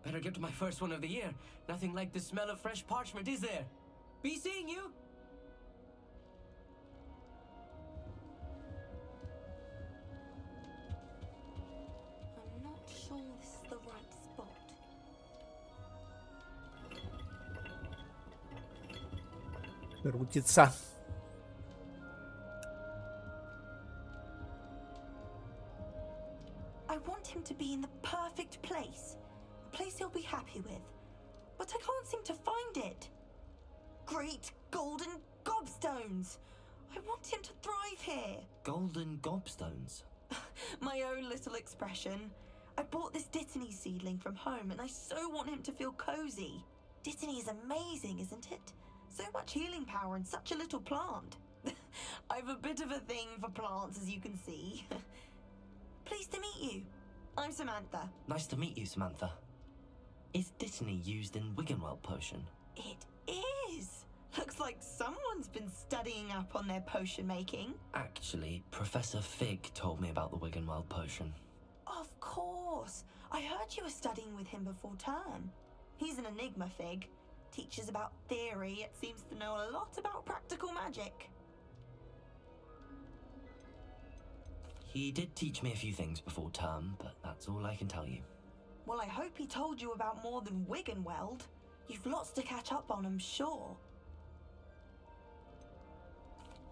Better get to my first one of the year. Nothing like the smell of fresh parchment, is there? Be seeing you. I'm not sure this is the right spot. Крутится. I want him to be in the perfect place. A place he'll be happy with. But I can't seem to find it. Great golden gobstones! I want him to thrive here. Golden gobstones. My own little expression. I bought this Dittany seedling from home and I so want him to feel cozy. Dittany is amazing, isn't it? So much healing power in such a little plant. I've a bit of a thing for plants, as you can see. Pleased to meet you. I'm Samantha. Nice to meet you, Samantha. Is Dittany used in Wiggenweld potion? It is. Looks like someone's been studying up on their potion making. Actually, Professor Fig told me about the Wiggenweld potion. Of course. I heard you were studying with him before term. He's an enigma, Fig. Teaches about theory, yet seems to know a lot about practical magic. He did teach me a few things before term, but that's all I can tell you. Well, I hope he told you about more than Wiggenweld. You've lots to catch up on, I'm sure.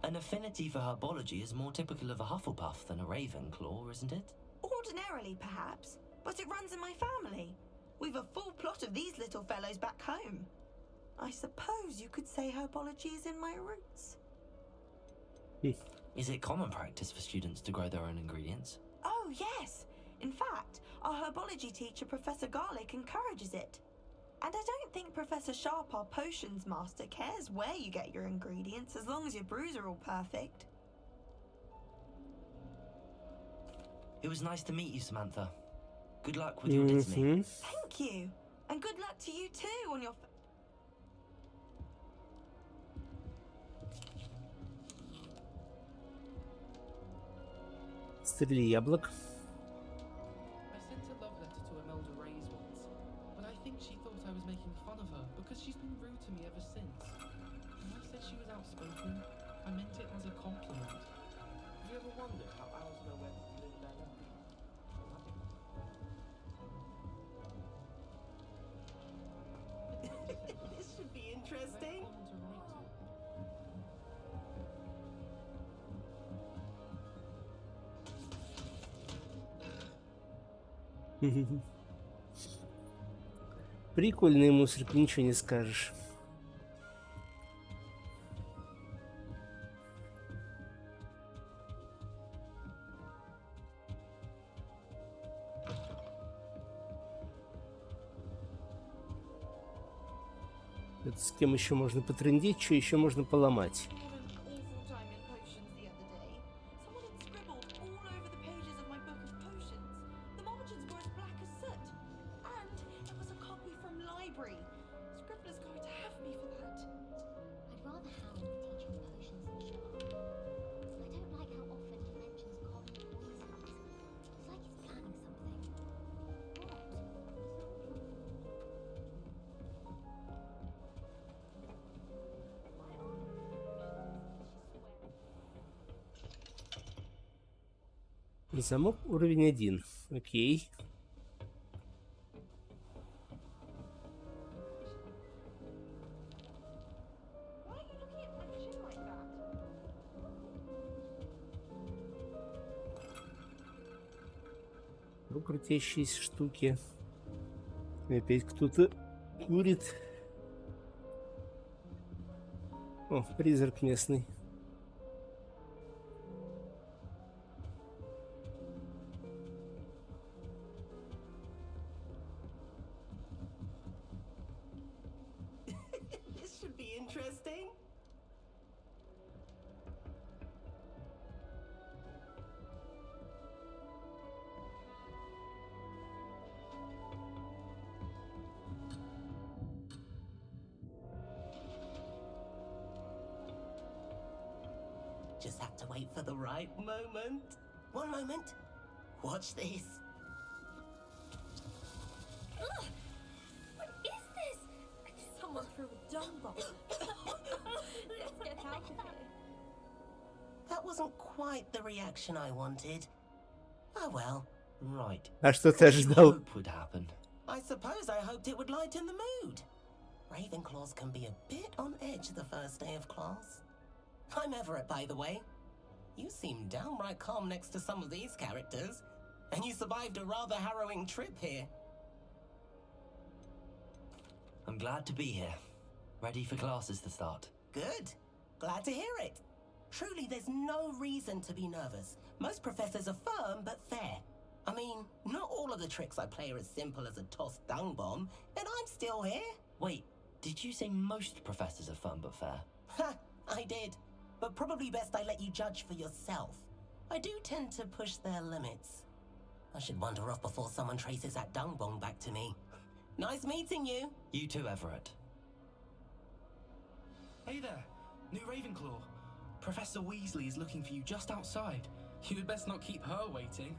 An affinity for herbology is more typical of a Hufflepuff than a Ravenclaw, isn't it? Ordinarily, perhaps, but it runs in my family. We've a full plot of these little fellows back home. I suppose you could say herbology is in my roots. Is it common practice for students to grow their own ingredients? Oh, yes. In fact, our herbology teacher, Professor Garlick, encourages it. And I don't think Professor Sharp, our potions master, cares where you get your ingredients as long as your brews are all perfect. It was nice to meet you, Samantha. Good luck with your Dittany. Thank you. And good luck to you too on your... Стрели яблок. I sent a love letter to Imelda Reyes once, but I think she thought I was making fun of her because she's been rude to me ever since. When I said she was outspoken, I meant it as a compliment. Have you ever wondered how owls know when to deliver their love? This should be interesting. Прикольный мусорик, ничего не скажешь. Это с кем еще можно потрындеть, что еще можно поломать? Замок уровень 1. Окей. Крутящиеся штуки. И опять кто-то курит. О, призрак местный. Just have to wait for the right moment. One moment. Watch this. Let's get out of here. That wasn't quite the reaction I wanted. Oh well. Right. А что ты What did you ожидал? hope would happen? I suppose I hoped it would lighten the mood. Ravenclaws can be a bit on edge the first day of class. I'm Everett, by the way. You seem downright calm next to some of these characters, and you survived a rather harrowing trip here. I'm glad to be here. Ready for classes to start. Good. Glad to hear it. Truly, there's no reason to be nervous. Most professors are firm but fair. I mean, not all of the tricks I play are as simple as a tossed dung bomb, and I'm still here. Wait, did you say most professors are fun but fair? Ha, I did. But probably best I let you judge for yourself. I do tend to push their limits. I should wander off before someone traces that dung bomb back to me. Nice meeting you. You too, Everett. Hey there, new Ravenclaw. Professor Weasley is looking for you just outside. You had best not keep her waiting.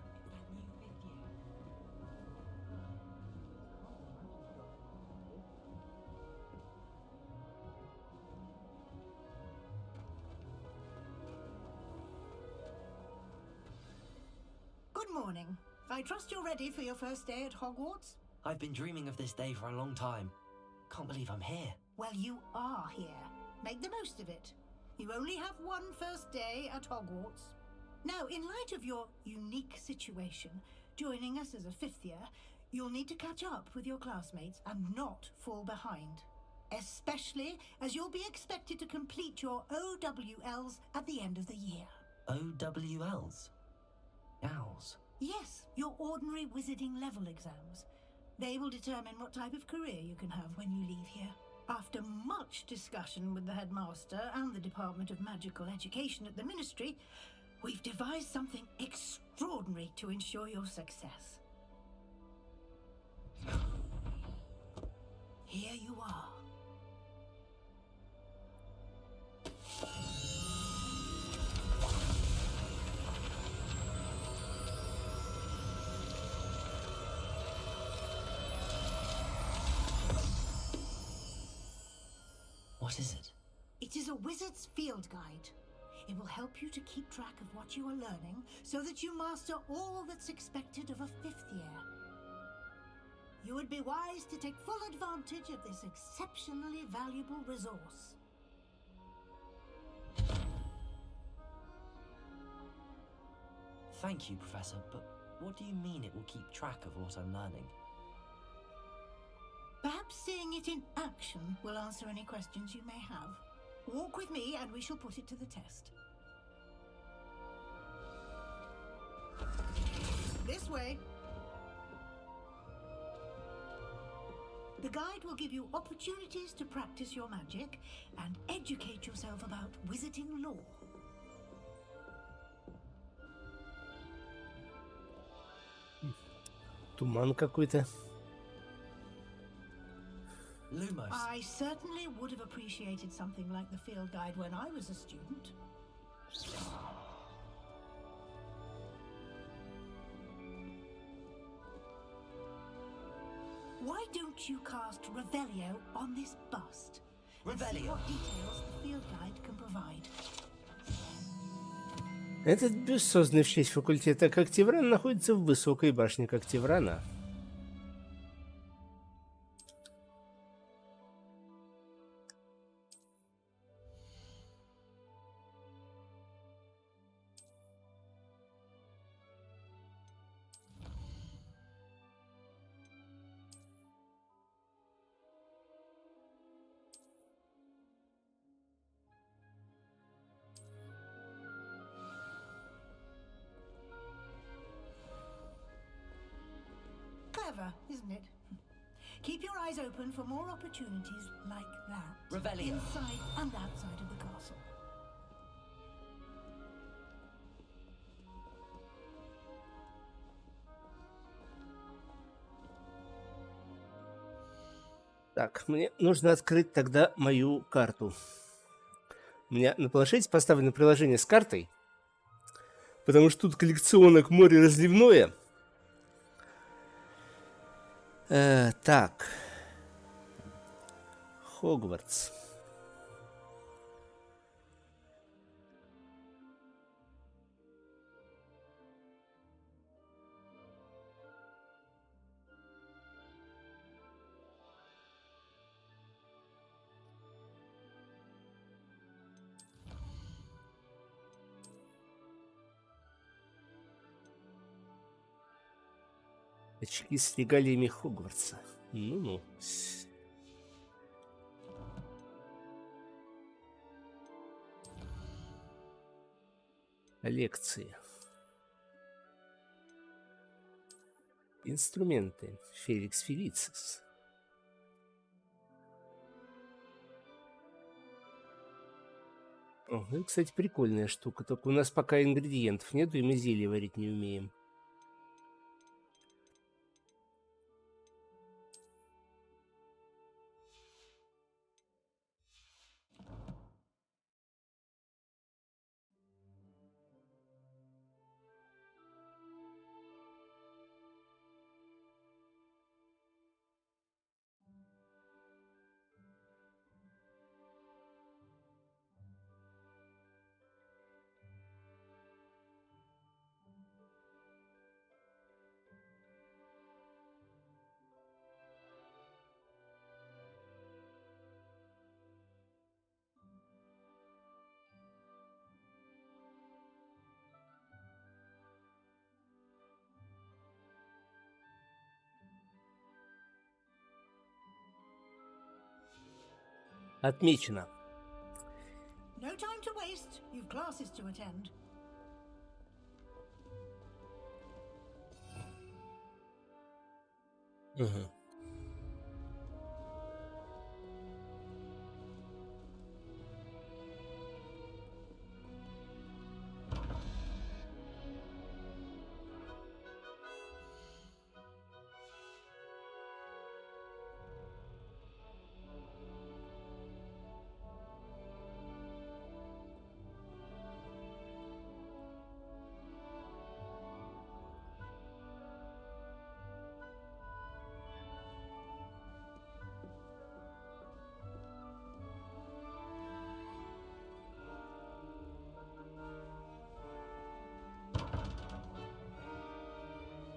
Good morning. I trust you're ready for your first day at Hogwarts? I've been dreaming of this day for a long time. Can't believe I'm here. Well, you are here. Make the most of it. You only have one first day at Hogwarts. Now, in light of your unique situation, joining us as a fifth year, you'll need to catch up with your classmates and not fall behind. Especially as you'll be expected to complete your OWLs at the end of the year. OWLs? Owls? Yes, your ordinary wizarding level exams. They will determine what type of career you can have when you leave here. After much discussion with the headmaster and the Department of Magical Education at the Ministry, we've devised something extraordinary to ensure your success. Here you are. What is it? It is a wizard's field guide. It will help you to keep track of what you are learning so that you master all that's expected of a fifth year. You would be wise to take full advantage of this exceptionally valuable resource. Thank you, Professor, but what do you mean it will keep track of what I'm learning? Perhaps seeing it in action will answer any questions you may have. Walk with me and we shall put it to the test. This way. The guide will give you opportunities to practice your magic and educate yourself about wizarding lore. Туман какой-то. Lumos. I certainly would have appreciated something like the field guide when I was a student. Why don't you cast Revelio on this bust? And see Revelio? what details the field guide can provide. Этот бюст, созданный в честь факультета Когтеврана, находится в высокой башне Когтеврана. Clever, isn't it? Keep your eyes open for more opportunities like that. Revelio. Inside and outside of the castle. Так, мне нужно открыть тогда мою карту. У меня на планшете поставлено приложение с картой, потому что тут коллекционок море разливное. Так. Хогвартс. Очки с регалиями Хогвартса. Ну-ну. Лекции. Инструменты. Феликс Фелицис. О, ну, кстати, прикольная штука. Только у нас пока ингредиентов нету, и мы зелье варить не умеем. Отмечено. No time to waste. You've classes to attend. Угу.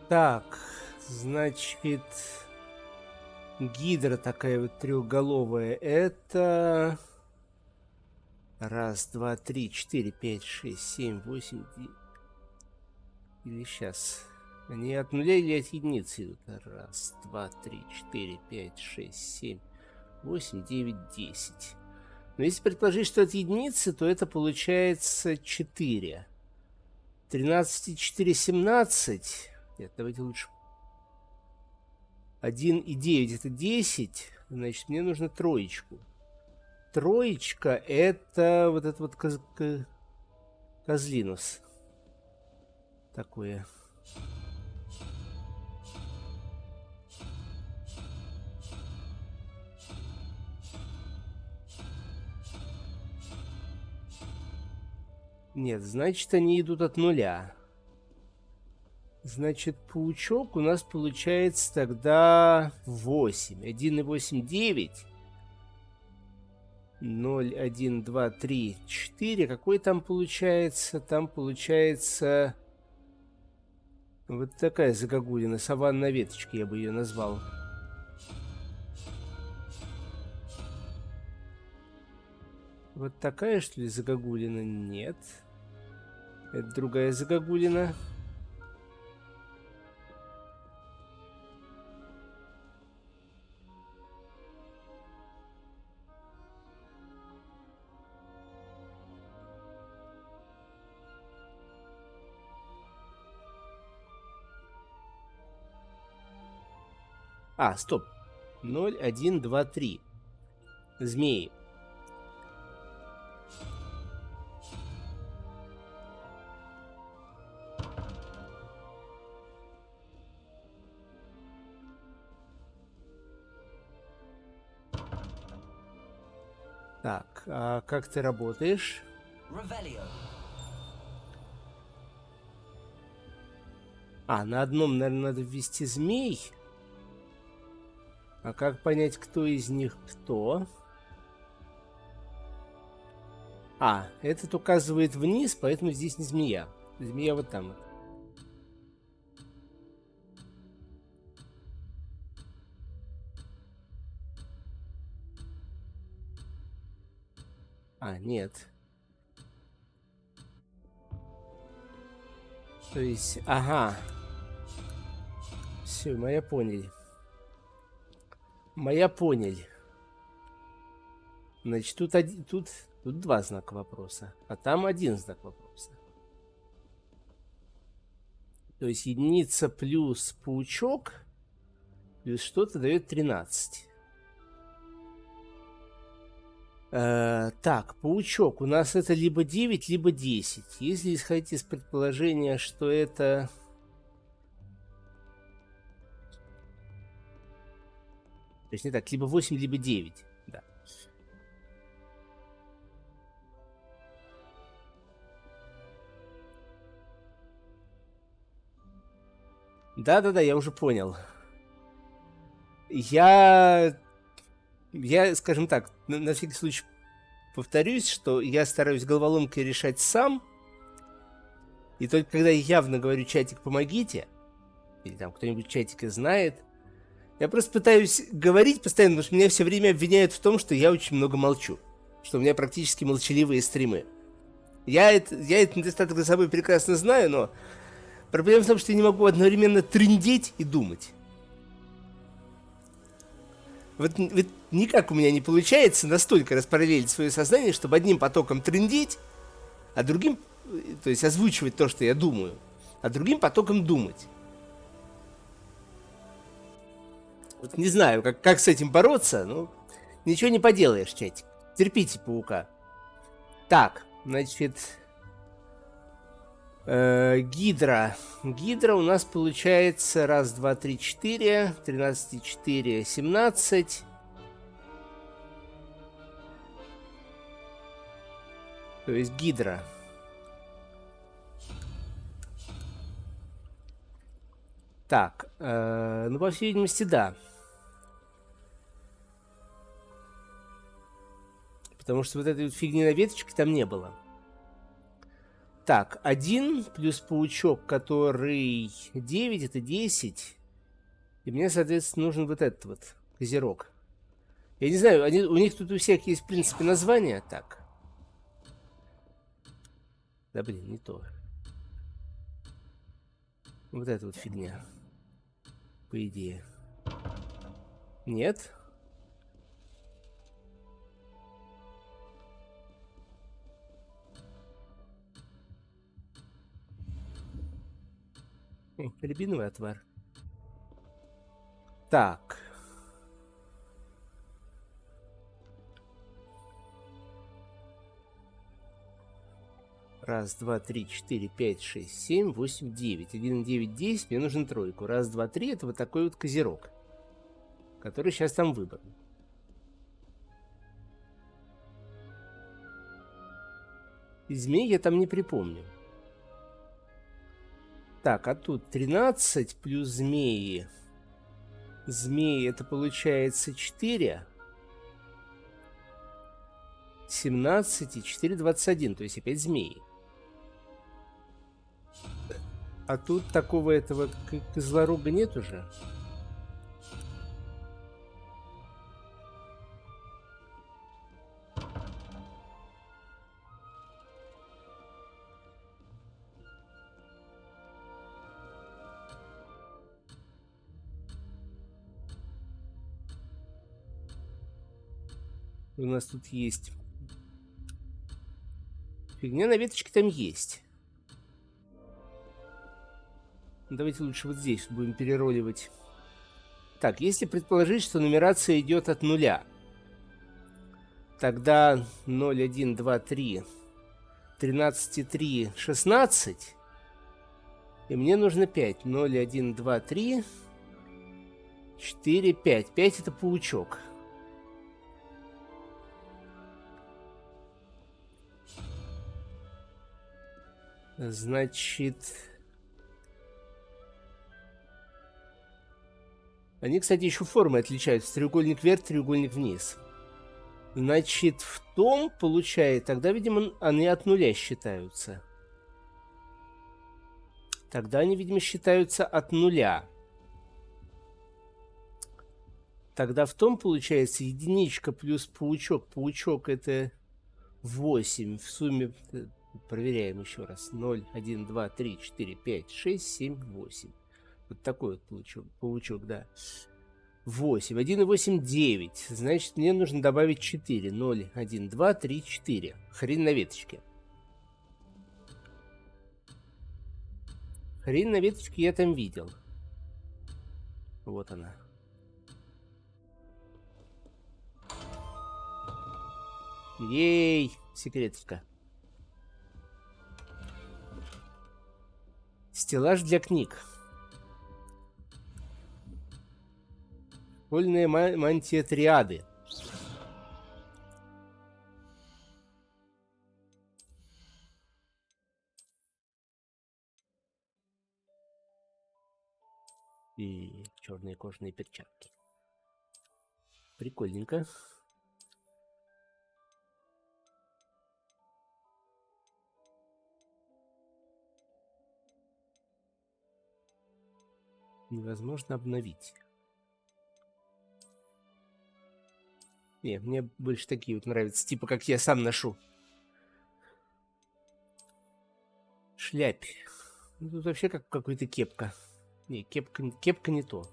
Так, значит, гидра такая вот трехголовая. Это 1, 2, 3, 4, 5, 6, 7, 8, 9. Или сейчас. Они от нуля или от единицы идут? 1, 2, 3, 4, 5, 6, 7, 8, 9, 10. Но если предположить, что от единицы, то это получается 4. 13 и 4, 17. Нет, давайте лучше. 1 и 9 это 10. Значит, мне нужно троечку. Троечка это вот этот вот козлинус. Такое. Нет, значит, они идут от нуля. Значит, паучок у нас получается тогда 8. 1 и 8, 9. 0, 1, 2, 3, 4. Какой там получается? Там получается вот такая загогулина. Саван на веточке, я бы ее назвал. Вот такая, что ли, загогулина? Нет. Это другая загогулина. А, стоп. 0, 1, 2, 3. Змеи. Так, а как ты работаешь? Revelio. А, на одном, наверное, надо ввести змей. А как понять, кто из них кто? А, этот указывает вниз, поэтому здесь не змея. Змея вот там вот. А, нет. То есть, ага. Все, моя поняли. Моя поняли. Значит, тут два знака вопроса, а там один знак вопроса. То есть единица плюс паучок плюс что-то дает 13. Так, паучок. У нас это либо 9, либо 10. Если исходить из предположения, что это... То есть не так, либо 8, либо 9. Да. Да-да-да, я уже понял. Я, скажем так, на всякий случай повторюсь, что я стараюсь головоломки решать сам. И только когда я явно говорю: чатик, помогите, или там кто-нибудь в чатике знает, я просто пытаюсь говорить постоянно, потому что меня все время обвиняют в том, что я очень много молчу. Что у меня практически молчаливые стримы. Я этот недостаток за собой прекрасно знаю, но проблема в том, что я не могу одновременно трындеть и думать. Вот никак у меня не получается настолько распараллелить свое сознание, чтобы одним потоком трындеть, а другим, то есть озвучивать то, что я думаю, а другим потоком думать. Вот не знаю, как с этим бороться, но ничего не поделаешь, чатик. Терпите, паука. Так, значит... Гидра. Гидра у нас получается 1, 2, 3, 4. 13, 4, 17. То есть гидра. Так, ну, по всей видимости, да. Потому что вот этой вот фигни на веточке там не было. Так, 1 плюс паучок, который 9, это 10. И мне, соответственно, нужен вот этот вот козерог. Я не знаю, у них тут у всех есть, в принципе, название. Так. Да, блин, не то. Вот эта вот фигня. По идее. Нет. Рябиновый отвар. Так. Раз, два, три, четыре, пять, шесть, семь, восемь, 9. 1, 9, 10. Мне нужен тройку. Раз, два, три. Это вот такой вот козерог, который сейчас там выбран. И змей я там не припомню. Так, а тут 13 плюс змеи. Змеи это получается 4. 17 и 4, 21. То есть опять змеи. А тут такого этого козлорога нет уже. У нас тут есть фигня на веточке, там есть. Давайте лучше вот здесь будем перероливать. Так, если предположить, что нумерация идет от нуля, тогда 0, 1, 2, 3, 13 и 3, 16. И мне нужно 5. 0, 1, 2, 3, 4, 5. 5 это паучок. Значит... Они, кстати, еще формы отличаются. Треугольник вверх, треугольник вниз. Значит, в том получает... Тогда, видимо, они от нуля считаются. Тогда они, видимо, считаются от нуля. Тогда в том получается единичка плюс паучок. Паучок это 8. В сумме... Проверяем еще раз. 0, 1, 2, 3, 4, 5, 6, 7, 8. Вот такой вот паучок, да. 8. 1 и 8, 9. Значит, мне нужно добавить 4. 0, 1, 2, 3, 4. Хрень на веточке. Хрень на веточке я там видел. Вот она. Ей, секреточка. Стеллаж для книг. Школьная мантия триады. И черные кожаные перчатки. Прикольненько. Невозможно обновить. Не, мне больше такие вот нравятся, типа как я сам ношу. Шляпе. Ну, тут вообще как какая-то кепка. Не, кепка не то.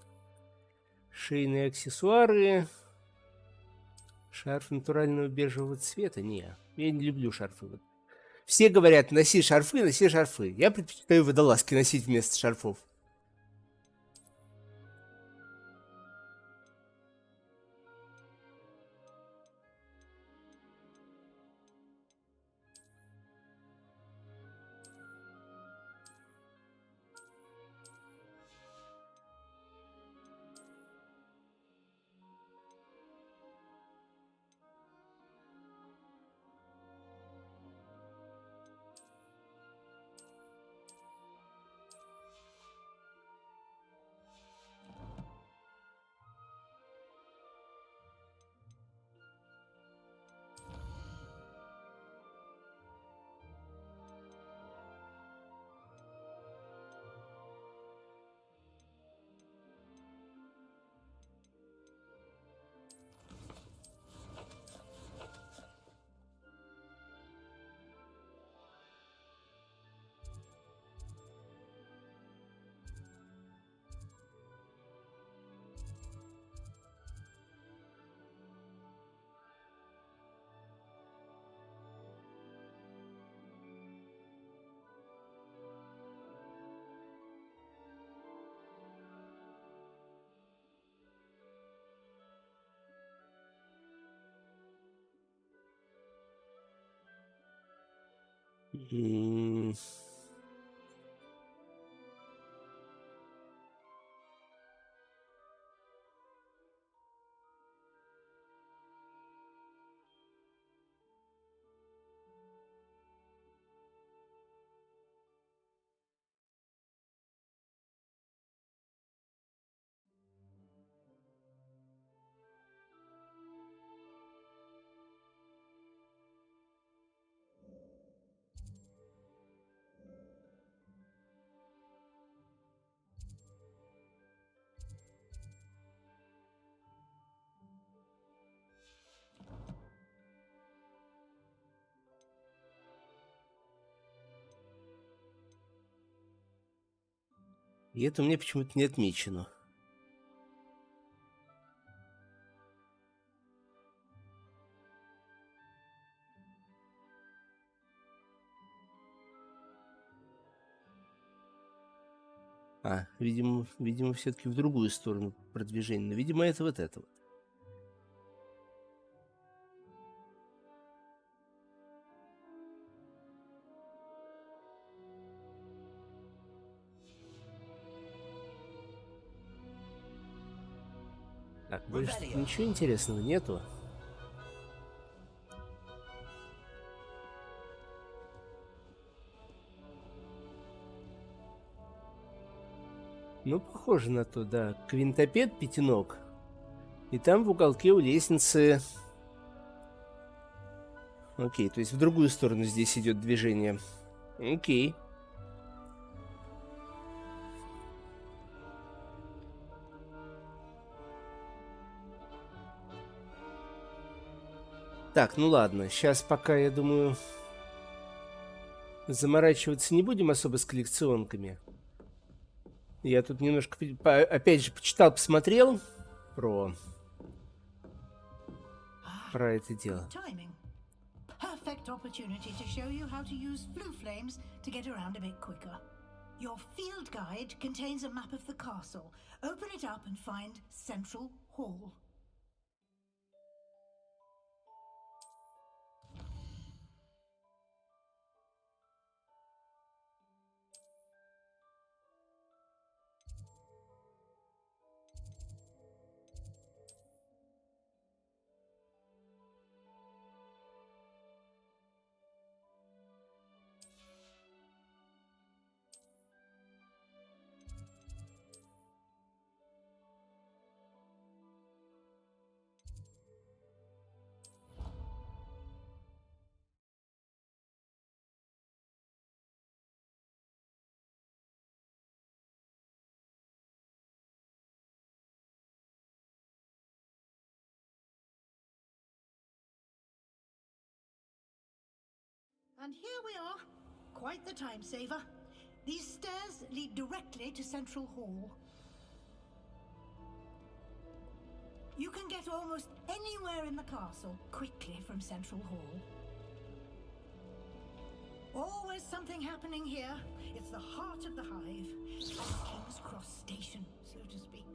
Шейные аксессуары. Шарф натурального бежевого цвета. Не, я не люблю шарфы. Все говорят, носи шарфы, носи шарфы. Я предпочитаю водолазки носить вместо шарфов. И это у меня почему-то не отмечено. Видимо, все-таки в другую сторону продвижения. Но, видимо, это вот это вот. Так, больше ничего интересного нету. Ну, похоже на то, да. Квинтопед пятиног. И там в уголке у лестницы... Окей, то есть в другую сторону здесь идет движение. Окей. Так, ну ладно. Сейчас пока, я думаю, заморачиваться не будем особо с коллекционками. Я тут немножко, опять же, почитал, посмотрел про это дело. Timing. Perfect opportunity to show you how to use flue flames to get around a bit quicker. Your field guide contains a map of the castle. Open it up and find Central Hall. And here we are. Quite the time saver. These stairs lead directly to Central Hall. You can get almost anywhere in the castle quickly from Central Hall. Always something happening here. It's the heart of the hive. King's Cross Station, so to speak.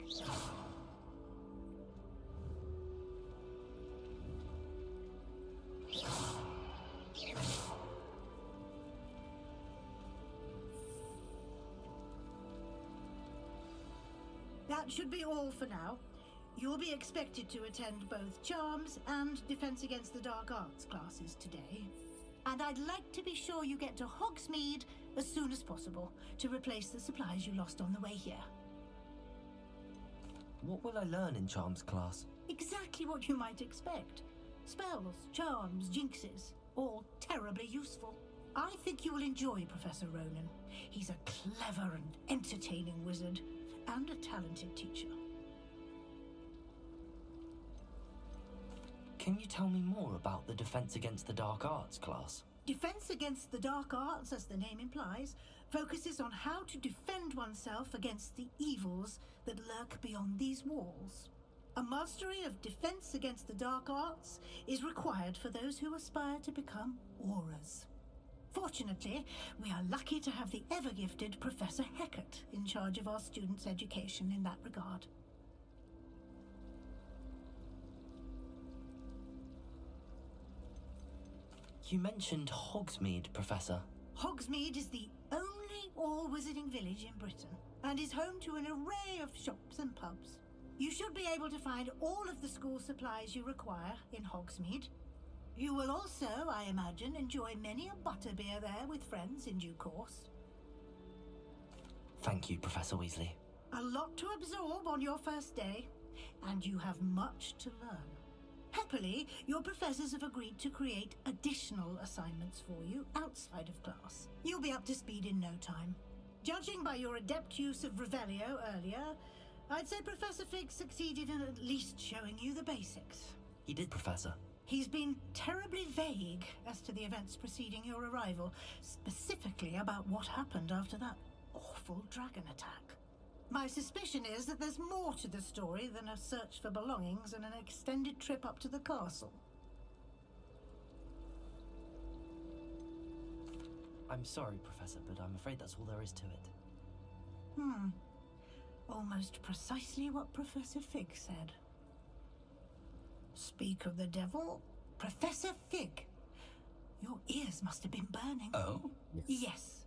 That should be all for now. You'll be expected to attend both Charms and Defense Against the Dark Arts classes today. And I'd like to be sure you get to Hogsmeade as soon as possible to replace the supplies you lost on the way here. What will I learn in Charms class? Exactly what you might expect. Spells, charms, jinxes, all terribly useful. I think you will enjoy Professor Ronan. He's a clever and entertaining wizard, and a talented teacher. Can you tell me more about the Defense Against the Dark Arts class? Defense Against the Dark Arts, as the name implies, focuses on how to defend oneself against the evils that lurk beyond these walls. A mastery of Defense Against the Dark Arts is required for those who aspire to become auras. Fortunately, we are lucky to have the ever-gifted Professor Heckert in charge of our students' education in that regard. You mentioned Hogsmeade, Professor. Hogsmeade is the only all-wizarding village in Britain and is home to an array of shops and pubs. You should be able to find all of the school supplies you require in Hogsmeade. You will also, I imagine, enjoy many a butterbeer there with friends in due course. Thank you, Professor Weasley. A lot to absorb on your first day, and you have much to learn. Happily, your professors have agreed to create additional assignments for you outside of class. You'll be up to speed in no time. Judging by your adept use of Revelio earlier, I'd say Professor Fig succeeded in at least showing you the basics. He did, Professor. He's been terribly vague as to the events preceding your arrival, specifically about what happened after that awful dragon attack. My suspicion is that there's more to the story than a search for belongings and an extended trip up to the castle. I'm sorry, Professor, but I'm afraid that's all there is to it. Almost precisely what Professor Fig said. Speak of the devil, Professor Fig. Your ears must have been burning. Oh? Yes.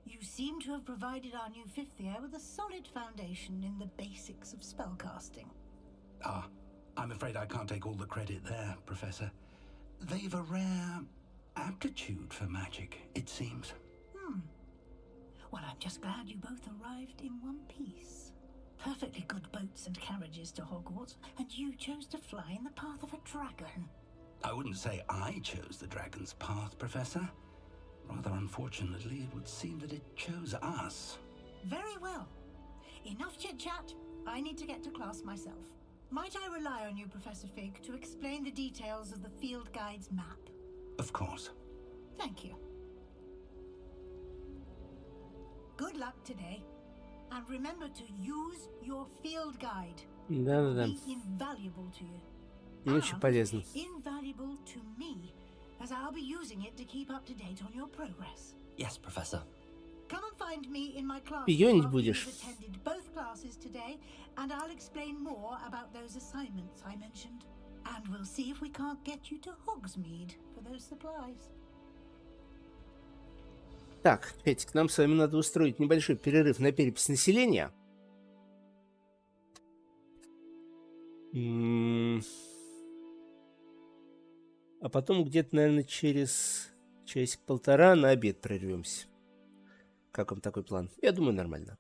You seem to have provided our new fifth year with a solid foundation in the basics of spellcasting. Ah, I'm afraid I can't take all the credit there, Professor. They've a rare aptitude for magic, it seems. Well, I'm just glad you both arrived in one piece. Perfectly good boats and carriages to Hogwarts, and you chose to fly in the path of a dragon. I wouldn't say I chose the dragon's path, Professor. Rather unfortunately, it would seem that it chose us. Very well. Enough chit-chat. I need to get to class myself. Might I rely on you, Professor Fig, to explain the details of the field guide's map? Of course. Thank you. Good luck today. And remember to use your field guide. Да-да-да. Be invaluable to you. Ну, очень полезно. Invaluable to me, as I'll be using it to keep up to date on your progress. Yes, Professor. Come and find me in my class Пионить after будешь? you've attended both classes today, and I'll explain more about those assignments I mentioned. And we'll see if we can't get you to Hogsmeade for those supplies. Так, Петик, нам с вами надо устроить небольшой перерыв на перепись населения. А потом где-то, наверное, через часик-полтора на обед прервемся. Как вам такой план? Я думаю, нормально.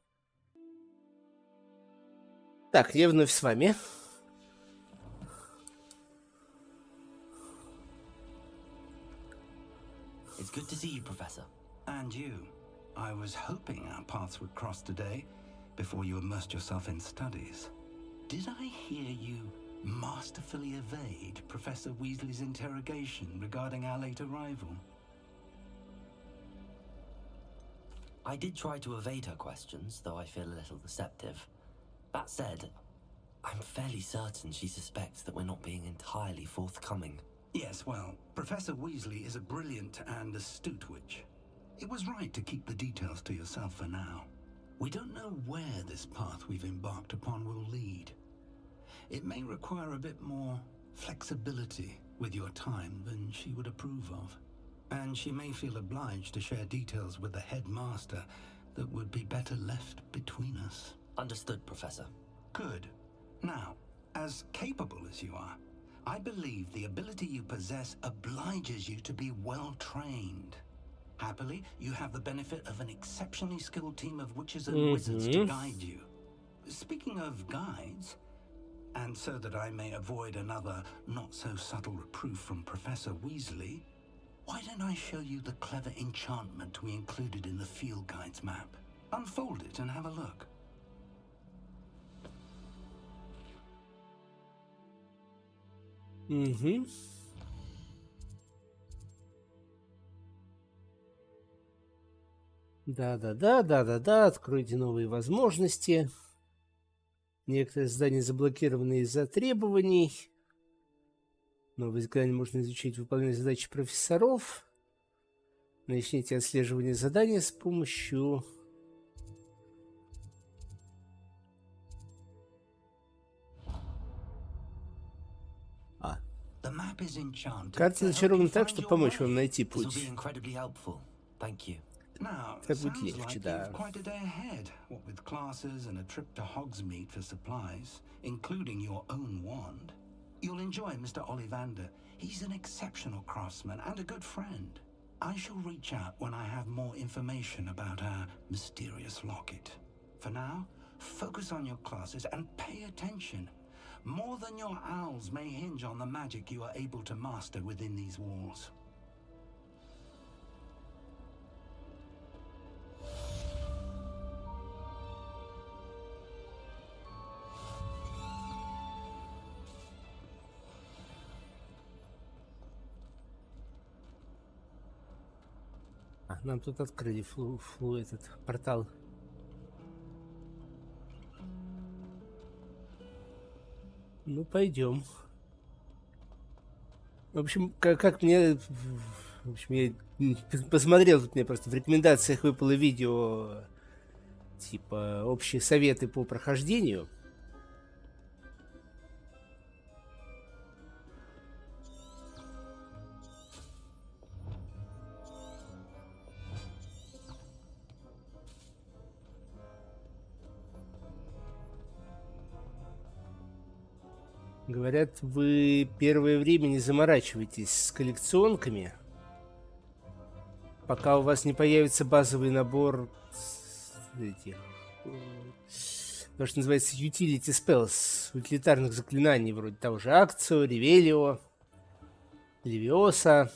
Так, я вновь с вами. It's good to see you, Professor. And you. I was hoping our paths would cross today before you immersed yourself in studies. Did I hear you masterfully evade Professor Weasley's interrogation regarding our late arrival? I did try to evade her questions, though I feel a little deceptive. That said, I'm fairly certain she suspects that we're not being entirely forthcoming. Yes, well, Professor Weasley is a brilliant and astute witch. It was right to keep the details to yourself for now. We don't know where this path we've embarked upon will lead. It may require a bit more flexibility with your time than she would approve of. And she may feel obliged to share details with the headmaster that would be better left between us. Understood, Professor. Good. Now, as capable as you are, I believe the ability you possess obliges you to be well trained. Happily, you have the benefit of an exceptionally skilled team of witches and wizards to guide you. Speaking of guides, and so that I may avoid another not-so-subtle reproof from Professor Weasley, why don't I show you the clever enchantment we included in the field guide's map? Unfold it and have a look. Да, откройте новые возможности. Некоторые задания заблокированы из-за требований. Новые задания можно изучить, выполнять задачи профессоров. Начните отслеживание задания с помощью... Карта зачарована так, чтобы помочь вам найти путь. Так будет легче, да. Quite a day ahead, what with classes and a trip to Hogsmeade for supplies, including your own wand. You'll enjoy Mr. Ollivander. He's an exceptional craftsman and a good friend. I shall reach out when I have more information about our mysterious locket. For now, focus on your classes and pay attention. More than your owls may hinge on the magic you are able to master within these walls. Нам тут открыли этот портал. Ну, пойдем. В общем, как мне... В общем, я посмотрел, тут мне просто в рекомендациях выпало видео, типа, общие советы по прохождению. Говорят, вы первое время не заморачивайтесь с коллекционками, пока у вас не появится базовый набор этих, то, что называется utility spells, утилитарных заклинаний, вроде того же Акцио, Ревелио, Левиоса.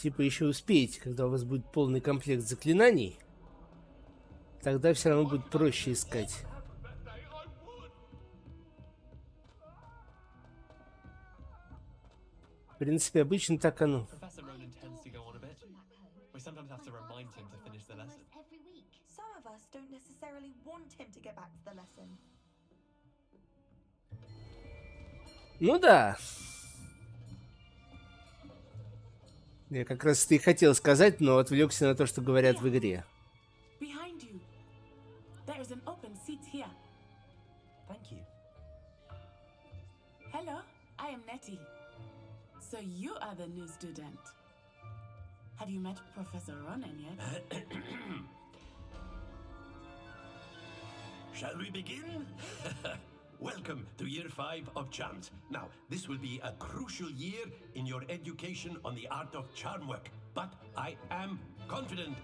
Типа еще успеете, когда у вас будет полный комплект заклинаний. Тогда все равно будет проще искать. В принципе, обычно так оно. Professor Ronan tends to go on a bit. We sometimes have to remind him to finish the lesson. Every week. Some of us don't necessarily want him to get back to the lesson. Ну да. Я как раз это и хотел сказать, но отвлекся на то, что говорят в игре. Behind you. There is an open seat here. Thank you. Hello, I am Nettie. So you are the new student. Have you met Professor Ronan yet? Shall we begin? Welcome to Year 5 of Charms. Now, this will be a crucial year in your education on the art of charm work. But I am confident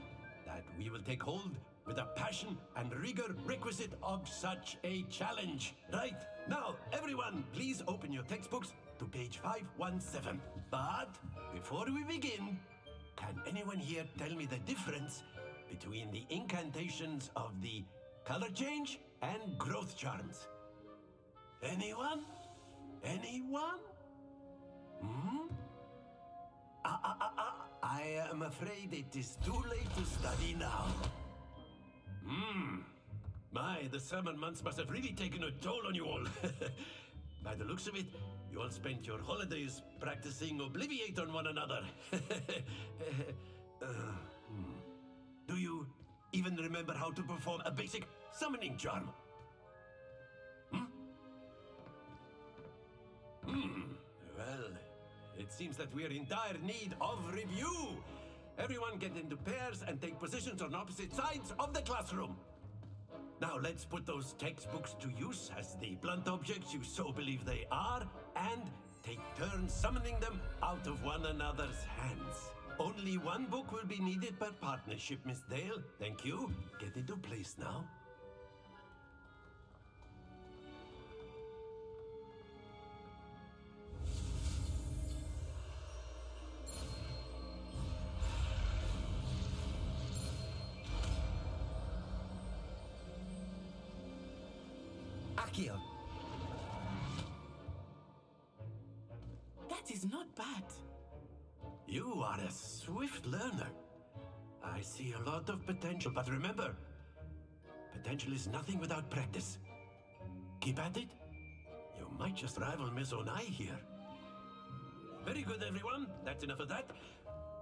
that we will take hold with the passion and rigor requisite of such a challenge. Right, now, everyone, please open your textbooks to page 517. But before we begin, can anyone here tell me the difference between the incantations of the color change and growth charms? Anyone? Anyone? Hmm? I am afraid it is too late to study now. The summer months must have really taken a toll on you all. By the looks of it, you all spent your holidays practicing Obliviate on one another. Do you even remember how to perform a basic summoning charm? Well, it seems that we are in dire need of review. Everyone get into pairs and take positions on opposite sides of the classroom. Now let's put those textbooks to use as the blunt objects you so believe they are, and take turns summoning them out of one another's hands. Only one book will be needed per partnership, Miss Dale. Thank you. Get into place now. Accio. That is not bad. You are a swift learner. I see a lot of potential, but remember, potential is nothing without practice. Keep at it. You might just rival Miss Onai here. Very good, everyone. That's enough of that.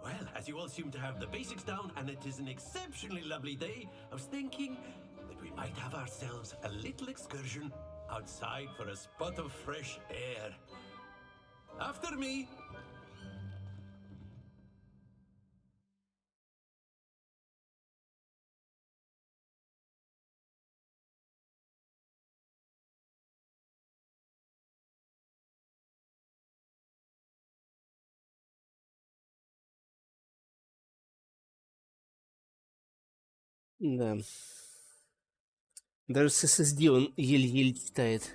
Well, as you all seem to have the basics down, and it is an exceptionally lovely day, I was thinking that we might have ourselves a little excursion outside for a spot of fresh air. After me. Да. Даже с SSD он еле-еле читает.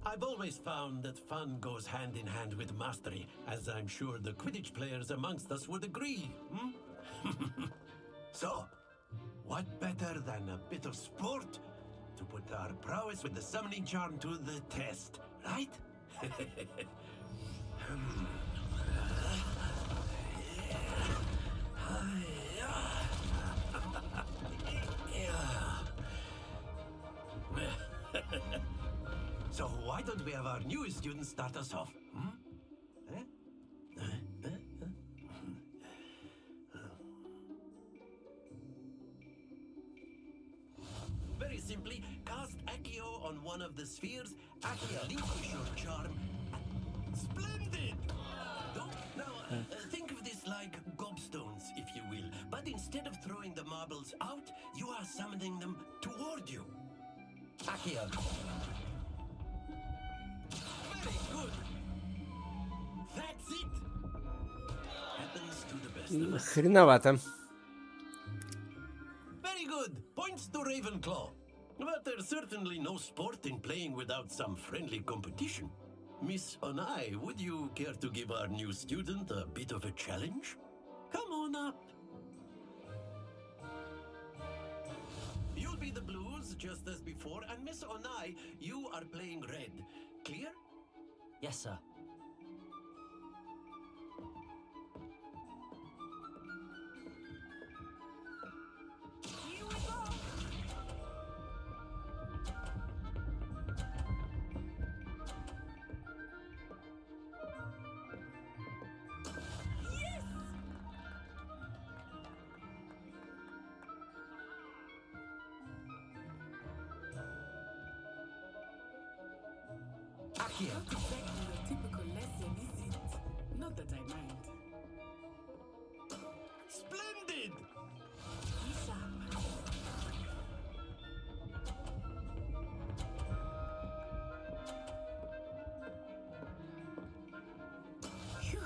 I've always found that fun goes hand in hand with mastery, as I'm sure the Quidditch players amongst us would agree. So, what better than a bit of sport to put our prowess with the summoning charm to the test, right? So why don't we have our newest students start us off? Very simply, cast Accio on one of the spheres. Accio, relinquish your charm. Splendid! Now, think of this like gobstones, if you will. But instead of throwing the marbles out, you are summoning them toward you. Accio. Very good. That's it. Happens to the best of us. Хреновато. Very good. Points to Ravenclaw. But there's certainly no sport in playing without some friendly competition. Miss Onai, would you care to give our new student a bit of a challenge? Come on up. just as before, and Miss Onai, you are playing red. Clear? Yes, sir. Here we go. Yes! Akia. Not exactly your typical lesson, is it? Not that I mind. Splendid! Be sharp. Phew.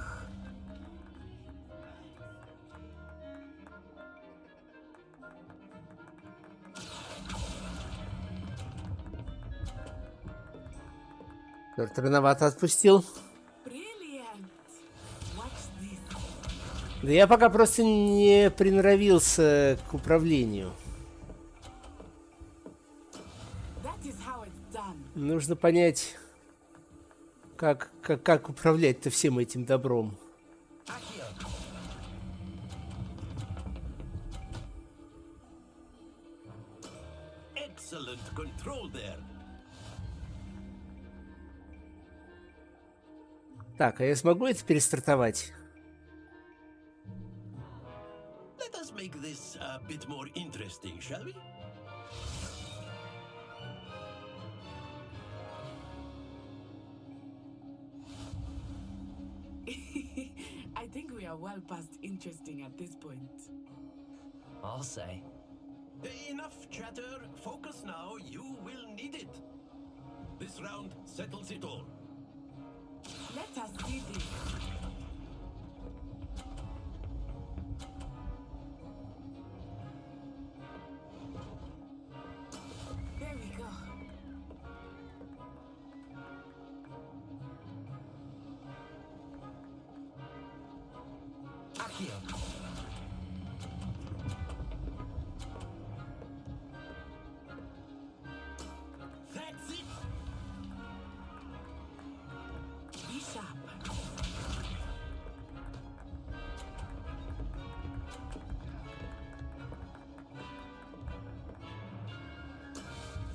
Черт, рановато отпустил. Brilliant. Watch this. Да я пока просто не приноровился к управлению. That is how it's done. Нужно понять, как управлять-то всем этим добром. Akia. Excellent control there. Так, а я смогу это перестартовать? Let us make this a bit more interesting, shall we? I think we are well past interesting at this point. I'll say. Enough chatter. Focus now. You will need it. This round settles it all. Let us see this. There we go. Akia. That's it. Be sharp.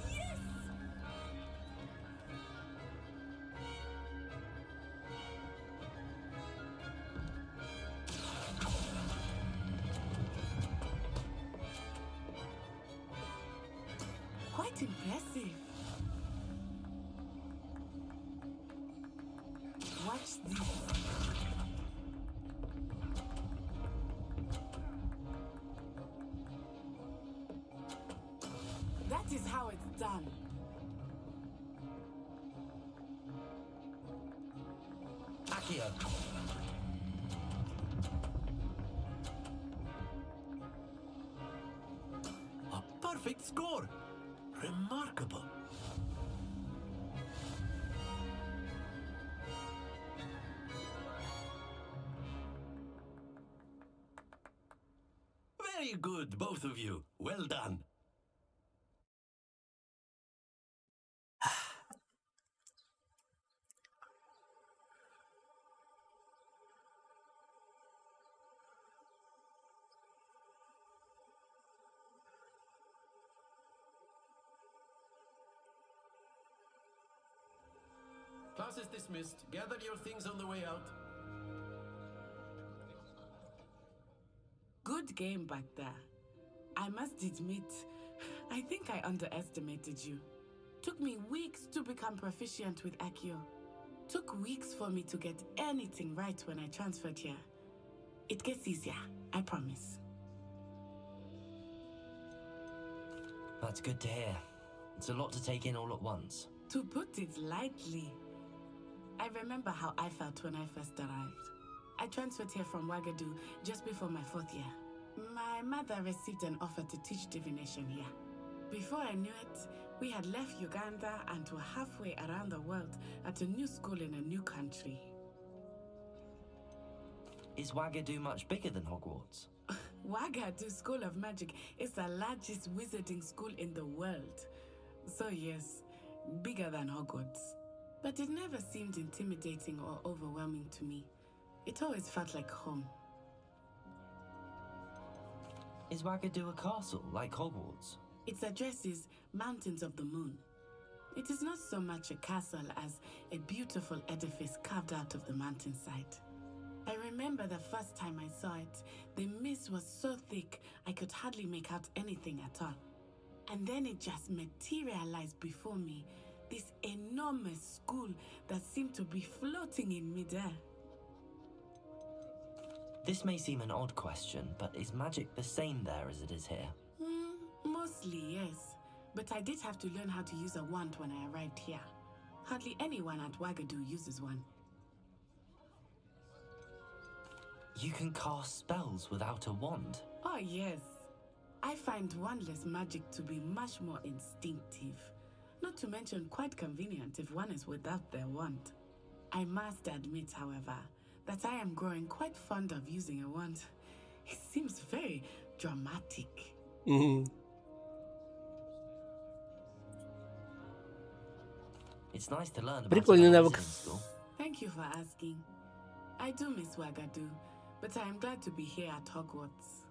Yes! Quite impressive. Watch this. That is how it's done. Akia. A perfect score. Remarkable. Very good, both of you. Well done. Class is dismissed. Gather your things on the way out. Good game back there. I must admit, I think I underestimated you. Took me weeks to become proficient with Accio. Took weeks for me to get anything right when I transferred here. It gets easier, I promise. That's good to hear. It's a lot to take in all at once. To put it lightly, I remember how I felt when I first arrived. I transferred here from Wagadu just before my 4th year. My mother received an offer to teach divination here. Before I knew it, we had left Uganda and were halfway around the world at a new school in a new country. Is Wagadu much bigger than Hogwarts? Wagadu School of Magic is the largest wizarding school in the world. So yes, bigger than Hogwarts. But it never seemed intimidating or overwhelming to me. It always felt like home. Is Wagadu a castle, like Hogwarts? Its address is Mountains of the Moon. It is not so much a castle as a beautiful edifice carved out of the mountainside. I remember the first time I saw it, the mist was so thick I could hardly make out anything at all. And then it just materialized before me, this enormous school that seemed to be floating in midair. This may seem an odd question, but is magic the same there as it is here? Mostly, yes. But I did have to learn how to use a wand when I arrived here. Hardly anyone at Wagadu uses one. You can cast spells without a wand? Oh, yes. I find wandless magic to be much more instinctive. Not to mention quite convenient if one is without their wand. I must admit, however, that I am growing quite fond of using a wand. It seems very dramatic. It's nice to learn about Прикольный it навык. in school. Thank you for asking. I do miss Wagadu, but I am glad to be here at Hogwarts.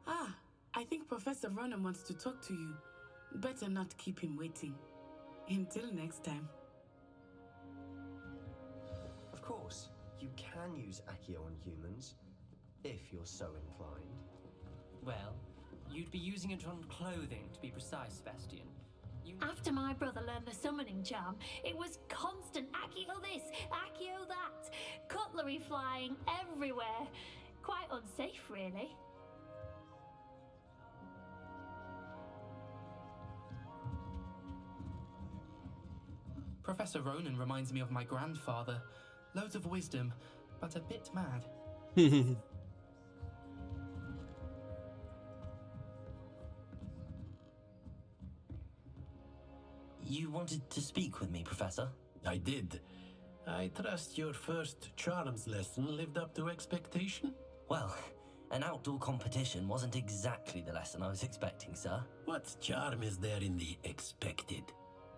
Ah, I think Professor Ronan wants to talk to you. Better not keep him waiting. Until next time. Of course, you can use Accio on humans, if you're so inclined. Well, you'd be using it on clothing, to be precise, Sebastian. After my brother learned the summoning charm, it was constant Accio this, Accio that. Cutlery flying everywhere. Quite unsafe, really. Professor Ronan reminds me of my grandfather. Loads of wisdom, but a bit mad. You wanted to speak with me, Professor? I did. I trust your first charms lesson lived up to expectation? Well, an outdoor competition wasn't exactly the lesson I was expecting, sir. What charm is there in the expected?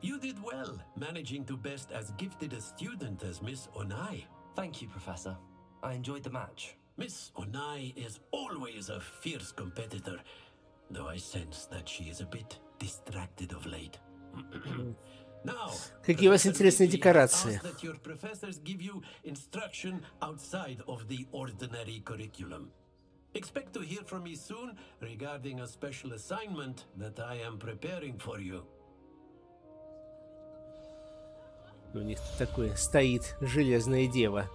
You did well, managing to best as gifted a student as Miss Onai. Thank you, Professor. I enjoyed the match. Miss Onai is always a fierce competitor, though I sense that she is a bit distracted of late. Now, Какие у вас интересные Professor декорации. asks that your professors give you instruction outside of the ordinary curriculum. Expect to hear from me soon regarding a special assignment that I am preparing for you. У них тут такое стоит железная дева.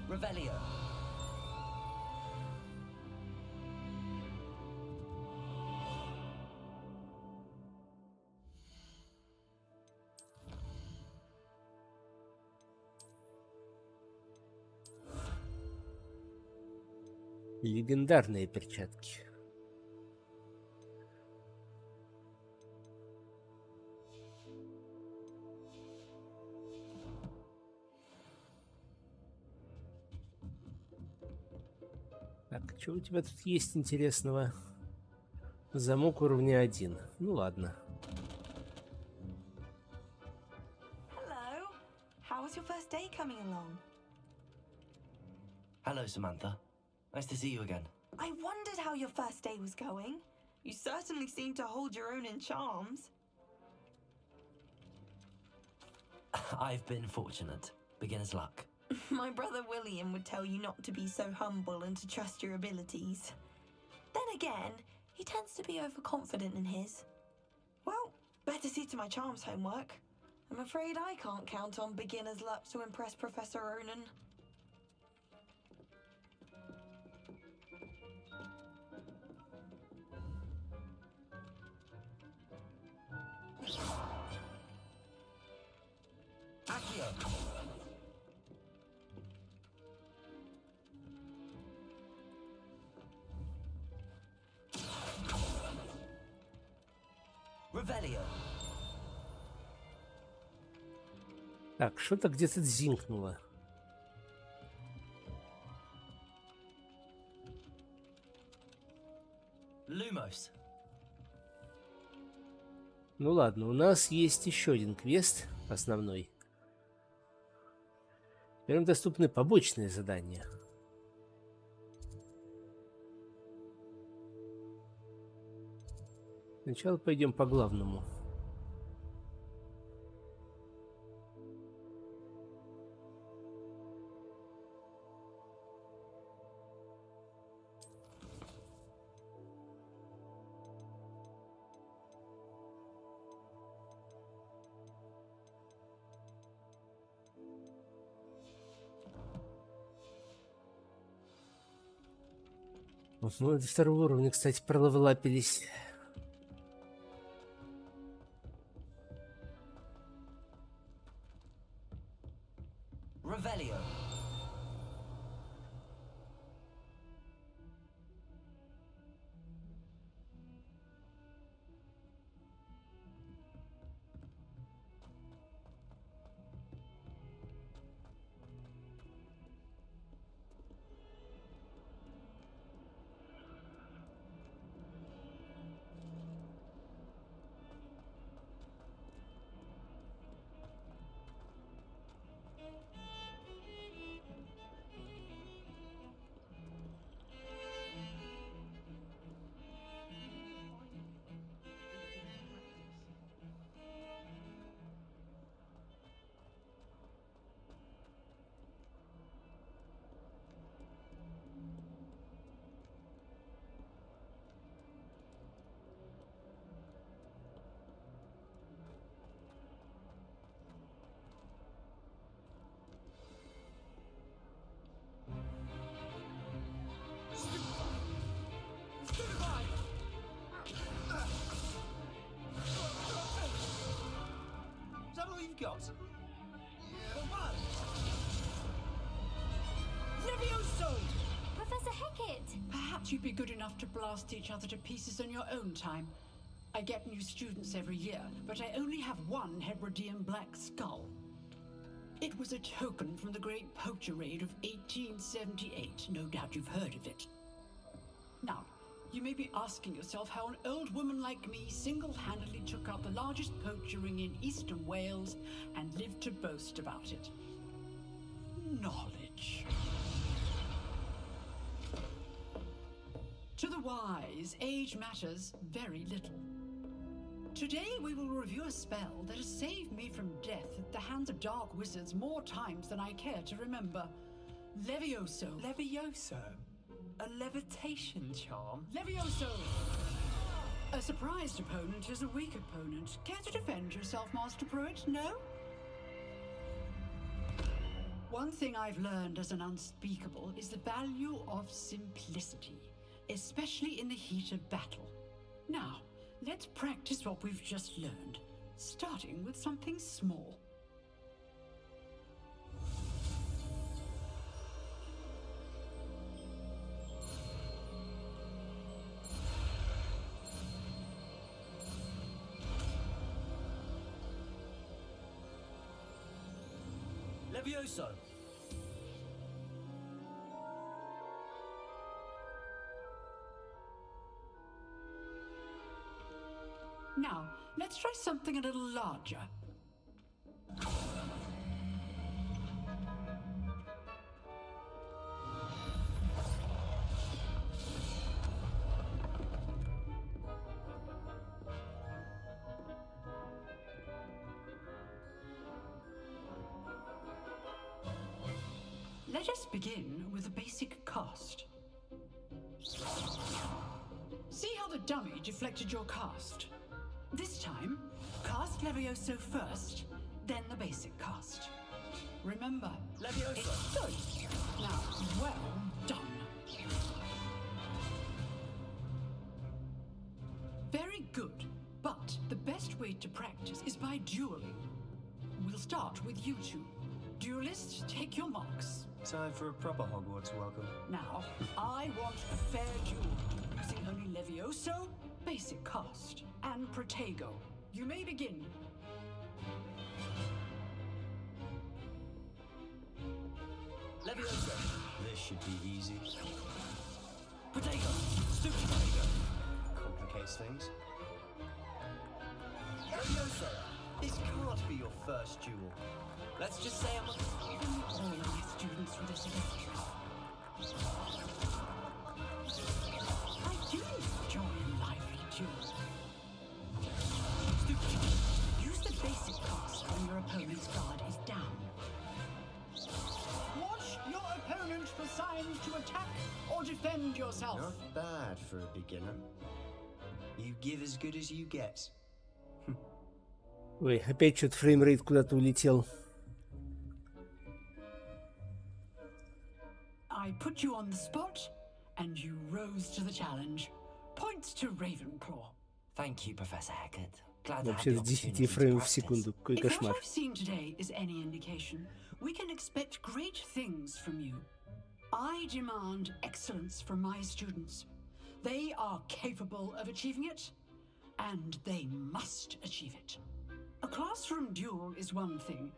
Revelio. Легендарные перчатки. Так, что у тебя тут есть интересного? Замок уровня 1. Ну ладно. Hello. How was your first day coming along? Hello, Samantha. Nice to see you again. I wondered how your first day was going. You certainly seem to hold your own in charms. I've been fortunate. Beginner's luck. My brother William would tell you not to be so humble and to trust your abilities. Then again, he tends to be overconfident in his. Well, better see to my charms homework. I'm afraid I can't count on beginner's luck to impress Professor Ronan. Revelio. Так, что-то где-то дзинкнуло. close. Ну ладно, у нас есть еще один квест основной. Теперь нам доступны побочные задания. Сначала пойдем по главному. Мы до второго уровня, кстати, пролевелапились. Revelio. Is that all you've got? Levioso! Professor Hecat! Perhaps you'd be good enough to blast each other to pieces on your own time. I get new students every year, but I only have one Hebridean black skull. It was a token from the Great Poacher Raid of 1878. No doubt you've heard of it. Now, you may be asking yourself how an old woman like me single-handedly took out the largest poacher ring in eastern Wales and lived to boast about it. Knowledge. To the wise, age matters very little. Today we will review a spell that has saved me from death at the hands of dark wizards more times than I care to remember. Levioso. Levioso? A levitation charm? Levioso! A surprised opponent is a weak opponent. Care to defend yourself, Master Pruitt? No? One thing I've learned as an unspeakable is the value of simplicity, especially in the heat of battle. Now, let's practice what we've just learned, starting with something small. Levioso. Now, let's try something a little larger. Let us begin with a basic cast. See how the dummy deflected your cast? This time, cast Levioso first, then the basic cast. Remember, Levioso. It's good. Now, well done. Very good, but the best way to practice is by dueling. We'll start with you two. Duelists, take your marks. Time for a proper Hogwarts welcome. Now, I want a fair duel, using only Levioso, basic cast, and Protego. You may begin. Levioso. This should be easy. Protego. Super Protego. Complicated. complicates things. Levioso, this can't be your first duel. Let's just say I'm All of my students for this event. I do enjoy a lively duel. Use the basic cast when your opponent's guard is down. Watch your opponent for signs to attack or defend yourself. Not bad for a beginner. You give as good as you get. Ой, опять что-то фреймрейт куда-то улетел. I put you on the spot, and you rose to the challenge. Points to Ravenclaw. Thank you, Professor Heckert. Glad to have Вообще the до 10 opportunity to фреймов в practice. секунду. Какой If what кошмар. I've seen today is any indication, we can expect great things from you. I demand excellence from my students. They are capable of achieving it, and they must achieve it. A classroom duel is one thing,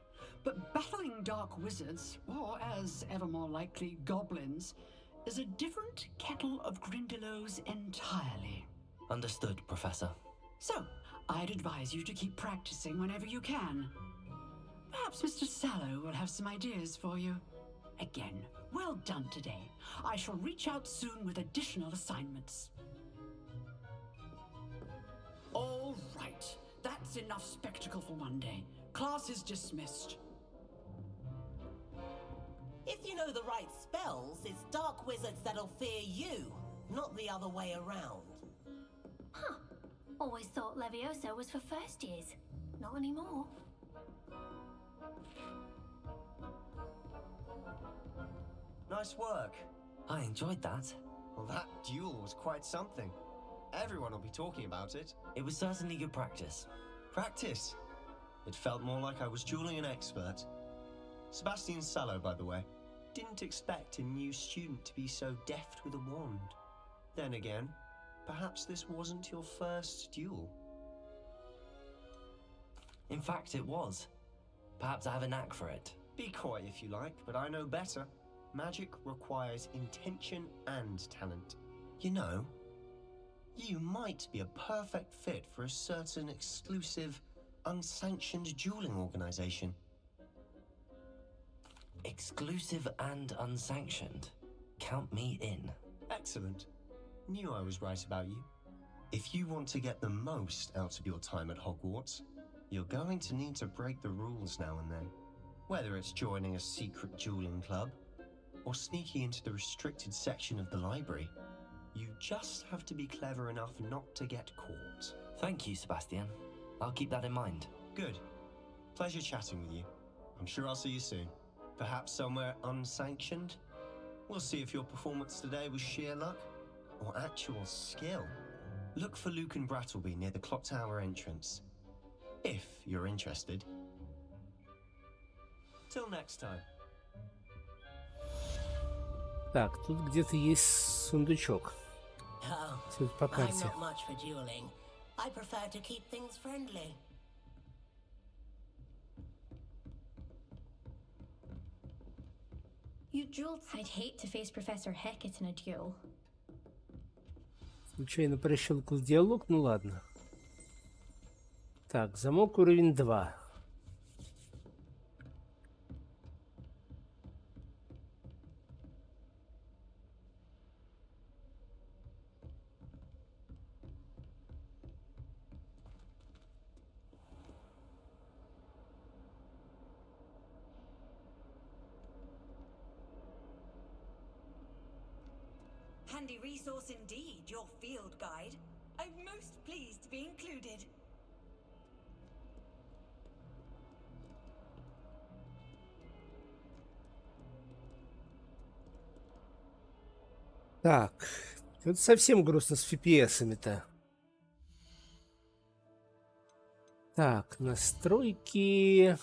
but battling dark wizards, or as ever more likely, goblins, is a different kettle of Grindylows entirely. Understood, Professor. So, I'd advise you to keep practicing whenever you can. Perhaps Mr. Sallow will have some ideas for you. Again, well done today. I shall reach out soon with additional assignments. All right, that's enough spectacle for one day. Class is dismissed. If you know the right spells, it's dark wizards that'll fear you, not the other way around. Huh. Always thought Levioso was for first years. Not anymore. Nice work. I enjoyed that. Well, that duel was quite something. Everyone will be talking about it. It was certainly good practice. Practice? It felt more like I was dueling an expert. Sebastian Sallow, by the way. Didn't expect a new student to be so deft with a wand. Then again, perhaps this wasn't your first duel. In fact, it was. Perhaps I have a knack for it. Be coy if you like, but I know better. Magic requires intention and talent. You know, you might be a perfect fit for a certain exclusive, unsanctioned dueling organization. Exclusive and unsanctioned. Count me in. Excellent. Knew I was right about you. If you want to get the most out of your time at Hogwarts, you're going to need to break the rules now and then. Whether it's joining a secret dueling club, or sneaking into the restricted section of the library, you just have to be clever enough not to get caught. Thank you, Sebastian. I'll keep that in mind. Good. Pleasure chatting with you. I'm sure I'll see you soon. Perhaps somewhere unsanctioned? We'll see if your performance today was sheer luck or actual skill. Look for Luke and Brattleby near the clock tower entrance. If you're interested. Till next time. Так, тут где-то есть сундучок. Oh, Судя по I'm карте. not much for dueling. I prefer to keep things friendly. You dueled. I'd hate to face Professor Heckett in a duel. Случайно прощелкал диалог, ну ладно. Так, замок уровень 2. Handy resource indeed, your field guide. I'm most pleased to be included. Так, тут совсем грустно с FPS-ами-то. Так, настройки.